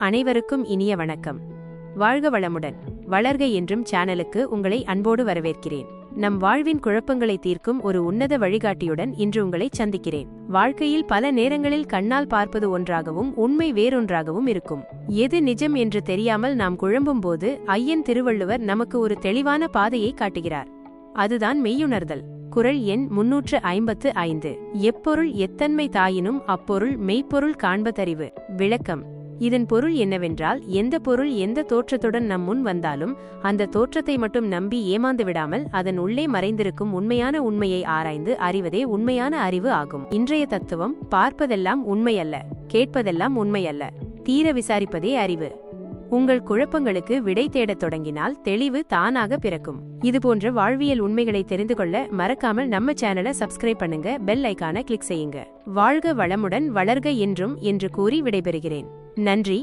அனைவருக்கும் இனிய வணக்கம். வாழ்க வளமுடன் வளர்க என்றும் சேனலுக்கு உங்களை அன்போடு வரவேற்கிறேன். நம் வாழ்வின் குழப்பங்களை தீர்க்கும் ஒரு உன்னத வழிகாட்டியுடன் இன்று உங்களை சந்திக்கிறேன். வாழ்க்கையில் பல நேரங்களில் கண்ணால் பார்ப்பது ஒன்றாகவும் உண்மை வேறொன்றாகவும் இருக்கும். எது நிஜம் என்று தெரியாமல் நாம் குழம்பும் போது ஐயன் திருவள்ளுவர் நமக்கு ஒரு தெளிவான பாதையை காட்டுகிறார். அதுதான் மெய்யுணர்தல். குறள் எண் 355. எப்பொருள் எத்தன்மை தாயினும் அப்பொருள் மெய்ப்பொருள் காண்பதறிவு. விளக்கம்: இதன் பொருள் என்னவென்றால், எந்த பொருள் எந்த தோற்றத்துடன் நம் முன் வந்தாலும் அந்த தோற்றத்தை மட்டும் நம்பி ஏமாந்து விடாமல் அதன் உள்ளே மறைந்திருக்கும் உண்மையான உண்மையை ஆராய்ந்து அறிவதே உண்மையான அறிவு ஆகும். இன்றைய தத்துவம்: பார்ப்பதெல்லாம் உண்மையல்ல, கேட்பதெல்லாம் உண்மையல்ல, தீர விசாரிப்பதே அறிவு. உங்கள் குழப்பங்களுக்கு விடை தேடத் தொடங்கினால் தெளிவு தானாக பிறக்கும். இதுபோன்ற வாழ்வியல் உண்மைகளை தெரிந்து கொள்ள மறக்காமல் நம்ம சேனலை சப்ஸ்கிரைப் பண்ணுங்க, பெல் ஐகானை கிளிக் செய்யுங்க. வாழ்க வளமுடன் வளர்க என்றும் என்று கூறி விடைபெறுகிறேன். நன்றி.